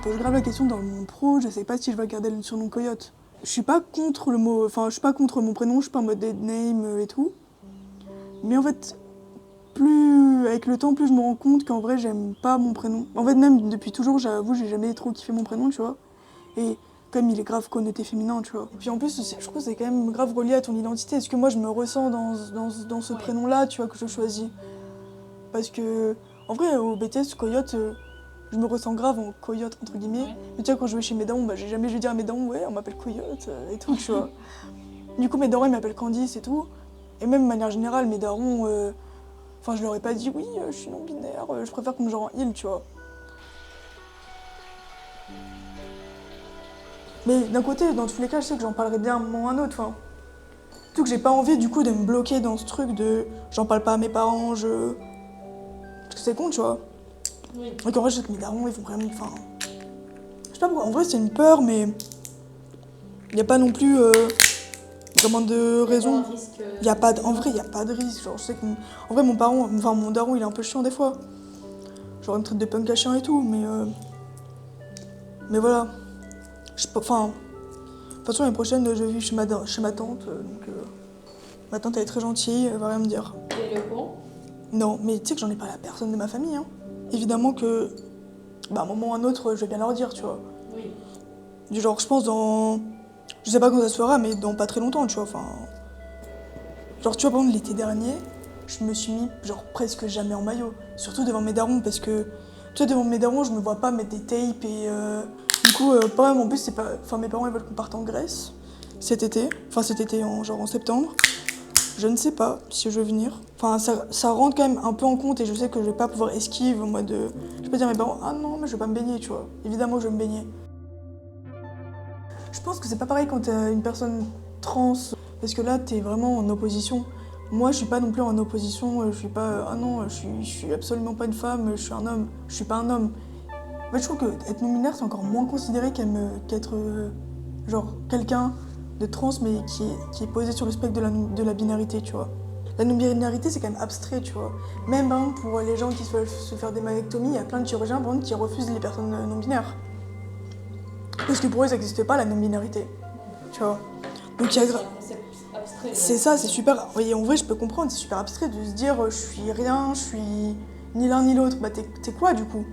pose grave la question dans le monde pro, je sais pas si je vais garder le surnom Coyote. Je suis pas contre le mot, enfin je suis pas contre mon prénom, je suis pas en mode dead name et tout. Mais en fait, plus avec le temps, plus je me rends compte qu'en vrai j'aime pas mon prénom. En fait même depuis toujours, j'avoue, j'ai jamais trop kiffé mon prénom, tu vois. Et comme il est grave connoté féminin, tu vois. Et puis en plus, je trouve que c'est quand même grave relié à ton identité. Est-ce que moi je me ressens dans ce prénom-là, tu vois, que je choisis? Parce que, en vrai, au BTS, Coyote, je me ressens grave en Coyote, entre guillemets. Ouais. Mais tu vois, quand je vais chez mes darons, bah, j'ai jamais je vais dire à mes darons, ouais, on m'appelle Coyote et tout, tu vois. Du coup, mes darons, ils m'appellent Candice et tout. Et même de manière générale, mes darons, enfin, je leur ai pas dit, oui, je suis non-binaire, je préfère qu'on me genre en il, tu vois. Mais d'un côté, dans tous les cas, je sais que j'en parlerai bien à un moment ou à un autre, enfin. Surtout que j'ai pas envie, du coup, de me bloquer dans ce truc de j'en parle pas à mes parents, je. Parce que c'est con, tu vois. Oui. Donc en vrai, je sais que mes darons, ils vont vraiment. Enfin. Je sais pas pourquoi, en vrai, c'est une peur, mais. Y a pas non plus. Vraiment de raison. Pas un risque, Y a pas de... En vrai, y a pas de risque. Genre, je sais que. En vrai, mon daron, il est un peu chiant des fois. Genre, il me traite de punk à chien et tout, mais. Mais voilà. Enfin. De toute façon, l'année prochaine, je vis chez ma tante, donc. Ma tante, elle est très gentille, elle va rien me dire. Et le con. Non, mais tu sais que j'en ai parlé à personne de ma famille, hein. Évidemment que. Bah, à un moment ou à un autre, je vais bien leur dire, tu vois. Oui. Du genre, je pense dans. Je sais pas quand ça se fera, mais dans pas très longtemps, tu vois. Enfin. Genre, tu vois, par exemple, l'été dernier, je me suis mis, genre, presque jamais en maillot. Surtout devant mes darons, parce que. Tu vois, devant mes darons, je me vois pas mettre des tapes et. Du coup, pas même, en plus, c'est pas. Enfin, mes parents, ils veulent qu'on parte en Grèce cet été. Enfin, cet été, genre en septembre. Je ne sais pas si je vais venir. Enfin, ça rentre quand même un peu en compte et je sais que je vais pas pouvoir esquiver en mode. Je vais pas dire à mes parents, ah non, mais je vais pas me baigner, tu vois. Évidemment, je vais me baigner. Je pense que c'est pas pareil quand t'es une personne trans, parce que là, t'es vraiment en opposition. Moi, je suis pas non plus en opposition, je suis pas. Ah non, je suis absolument pas une femme, je suis un homme. Je suis pas un homme. En fait, je trouve que être non-binaire, c'est encore moins considéré qu'être. Genre, quelqu'un de trans, mais qui est posé sur le spectre de la binarité, tu vois. La non-binarité, c'est quand même abstrait, tu vois. Même par exemple, pour les gens qui veulent se faire des mastectomies, il y a plein de chirurgiens par exemple, qui refusent les personnes non-binaires. Parce que pour eux, ça n'existe pas la non-binarité, tu vois. Donc il y a. C'est un concept abstrait. C'est ça, c'est super. Et en vrai, je peux comprendre, c'est super abstrait de se dire je suis rien, je suis ni l'un ni l'autre. Bah, t'es quoi du coup?